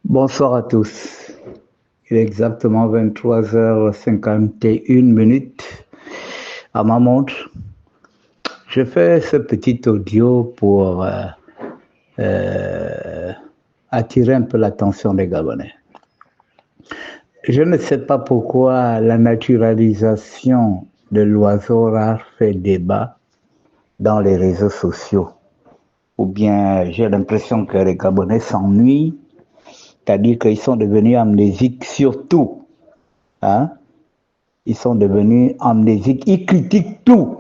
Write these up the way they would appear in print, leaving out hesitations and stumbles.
Bonsoir à tous. Il est exactement 23h51 à ma montre. Je fais ce petit audio pour euh, attirer un peu l'attention des Gabonais. Je ne sais pas pourquoi la naturalisation de l'oiseau rare fait débat dans les réseaux sociaux. Ou bien j'ai l'impression que les Gabonais s'ennuient, c'est-à-dire qu'ils sont devenus amnésiques sur tout. Hein? Ils sont devenus amnésiques. Ils critiquent tout.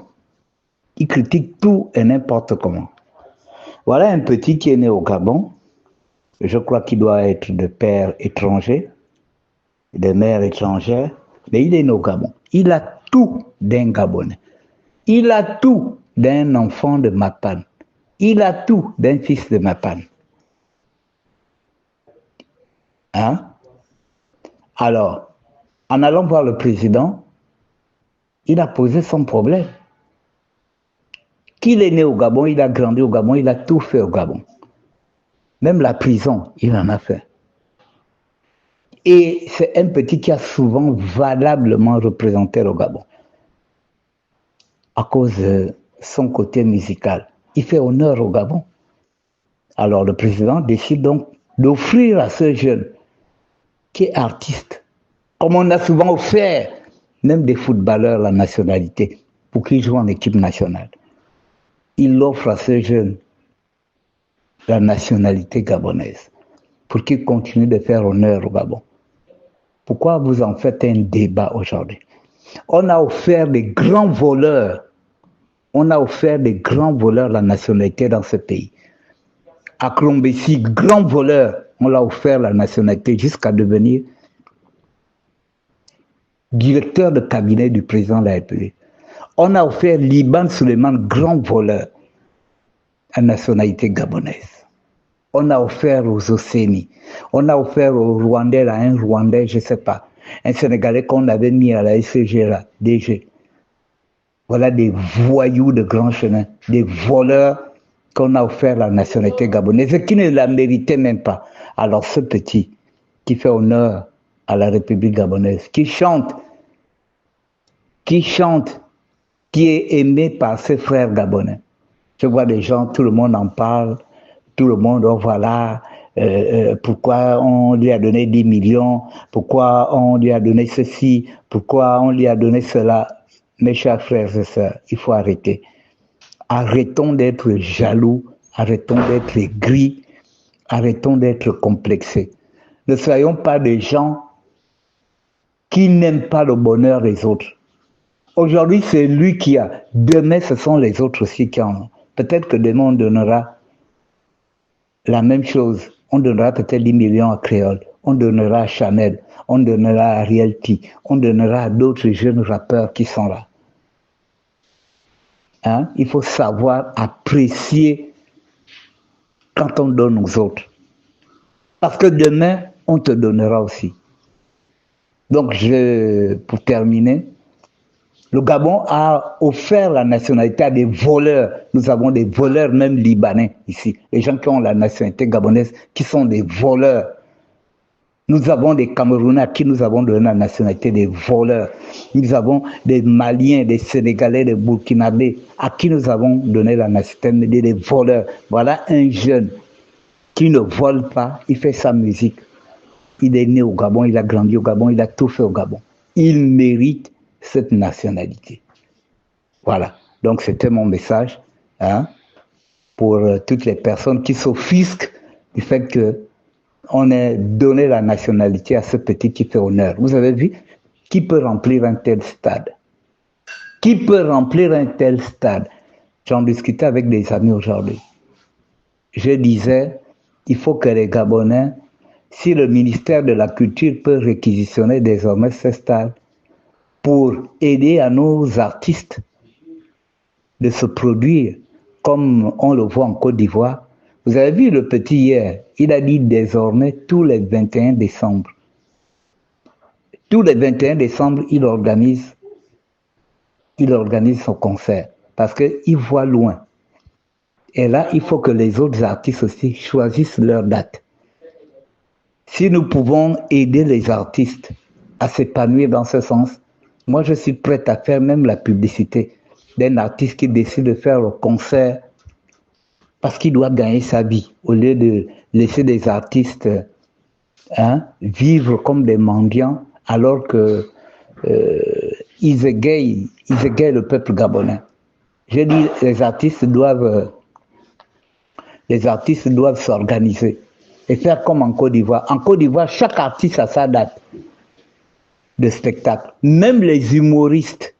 Ils critiquent tout et n'importe comment. Voilà un petit qui est né au Gabon. Je crois qu'il doit être de père étranger, de mère étrangère, mais il est né au Gabon. Il a tout d'un Gabonais. Il a tout d'un enfant de Mapan. Il a tout d'un fils de Mapan. Hein? Alors, en allant voir le président, il a posé son problème. Qu'il est né au Gabon, il a grandi au Gabon, il a tout fait au Gabon. Même la prison, il en a fait. Et c'est un petit qui a souvent valablement représenté le Gabon à cause de son côté musical. Il fait honneur au Gabon. Alors le président décide donc d'offrir à ce jeune qui est artiste, comme on a souvent offert même des footballeurs la nationalité pour qu'ils jouent en équipe nationale. Il offre à ce jeune la nationalité gabonaise pour qu'il continue de faire honneur au Gabon. Pourquoi vous en faites un débat aujourd'hui? On a offert des grands voleurs. On a offert des grands voleurs la nationalité dans ce pays. À Klombessi, grand voleur, on l'a offert la nationalité jusqu'à devenir directeur de cabinet du président de la République. On a offert Liban Suleiman, grand voleur, la nationalité gabonaise. On a offert aux Océanies. On a offert aux Rwandais, à un Rwandais, je ne sais pas, un Sénégalais qu'on avait mis à la SCG, là, DG. Voilà des voyous de grand chemin, des voleurs qu'on a offert la nationalité gabonaise et qui ne la méritaient même pas. Alors ce petit qui fait honneur à la République gabonaise, qui chante, qui est aimé par ses frères gabonais. Je vois des gens, tout le monde en parle, tout le monde, oh voilà, pourquoi on lui a donné 10 millions, pourquoi on lui a donné ceci, pourquoi on lui a donné cela. Mes chers frères et sœurs, il faut arrêter. Arrêtons d'être jaloux, arrêtons d'être aigris, arrêtons d'être complexés. Ne soyons pas des gens qui n'aiment pas le bonheur des autres. Aujourd'hui, c'est lui qui a. Demain, ce sont les autres aussi qui en ont. Peut-être que demain, on donnera la même chose. On donnera peut-être 10 millions à Créole, on donnera à Chanel, on donnera à Rielty, on donnera à d'autres jeunes rappeurs qui sont là. Hein? Il faut savoir apprécier quand on donne aux autres. Parce que demain, on te donnera aussi. Donc, pour terminer, le Gabon a offert la nationalité à des voleurs. Nous avons des voleurs même libanais ici. Les gens qui ont la nationalité gabonaise, qui sont des voleurs. Nous avons des Camerounais à qui nous avons donné la nationalité des voleurs. Nous avons des Maliens, des Sénégalais, des Burkinabés à qui nous avons donné la nationalité des voleurs. Voilà un jeune qui ne vole pas, il fait sa musique. Il est né au Gabon, il a grandi au Gabon, il a tout fait au Gabon. Il mérite cette nationalité. Voilà. Donc c'était mon message pour toutes les personnes qui s'offusquent du fait qu'on ait donné la nationalité à ce petit qui fait honneur. Vous avez vu qui peut remplir un tel stade? Qui peut remplir un tel stade? J'en discutais avec des amis aujourd'hui. Je disais, il faut que les Gabonais, si le ministère de la Culture peut réquisitionner désormais ce stade pour aider à nos artistes de se produire comme on le voit en Côte d'Ivoire. Vous avez vu le petit hier, il a dit désormais tous les 21 décembre. Tous les 21 décembre, il organise son concert parce qu'il voit loin. Et là, il faut que les autres artistes aussi choisissent leur date. Si nous pouvons aider les artistes à s'épanouir dans ce sens, moi je suis prêt à faire même la publicité d'un artiste qui décide de faire le concert parce qu'il doit gagner sa vie, au lieu de laisser des artistes vivre comme des mendiants alors que ils égayent le peuple gabonais. J'ai dit les artistes doivent s'organiser et faire comme en Côte d'Ivoire. En Côte d'Ivoire, chaque artiste a sa date de spectacle. Même les humoristes,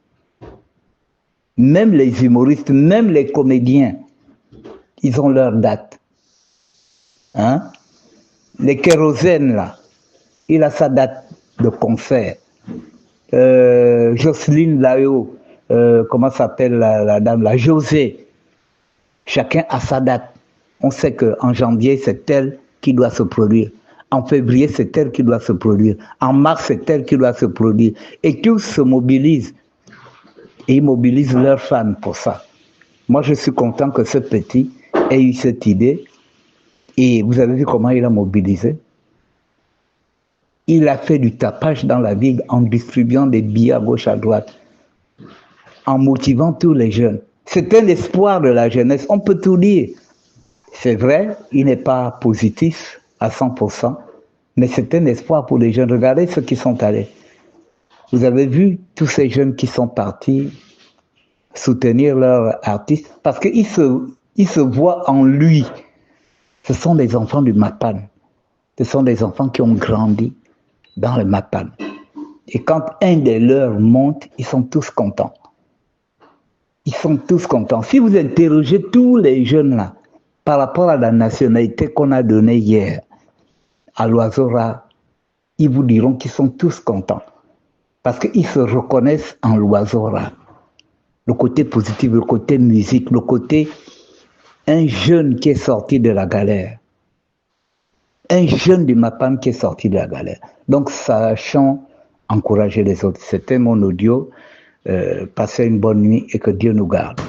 même les comédiens, ils ont leur date. Les kérosènes, là, il a sa date de concert. Jocelyne Layo, comment s'appelle la dame là, José. Chacun a sa date. On sait qu'en janvier, c'est elle qui doit se produire. En février, c'est elle qui doit se produire. En mars, c'est elle qui doit se produire. Et tous se mobilisent. Et ils mobilisent leurs fans pour ça. Moi, je suis content que ce petit ait eu cette idée. Et vous avez vu comment il a mobilisé. Il a fait du tapage dans la ville en distribuant des billets à gauche, à droite, en motivant tous les jeunes. C'est un espoir de la jeunesse, on peut tout dire. C'est vrai, il n'est pas positif à 100%, mais c'est un espoir pour les jeunes. Regardez ceux qui sont allés. Vous avez vu tous ces jeunes qui sont partis soutenir leur artiste parce qu'ils se voient en lui. Ce sont des enfants du Mapan. Ce sont des enfants qui ont grandi dans le Mapan. Et quand un des leurs monte, ils sont tous contents. Ils sont tous contents. Si vous interrogez tous les jeunes là, par rapport à la nationalité qu'on a donnée hier à l'oiseau rare, ils vous diront qu'ils sont tous contents. Parce qu'ils se reconnaissent en l'oiseau rare. Le côté positif, le côté musique, le côté un jeune qui est sorti de la galère. Un jeune du Mapan qui est sorti de la galère. Donc, sachons encourager les autres. C'était mon audio. Passez une bonne nuit et que Dieu nous garde.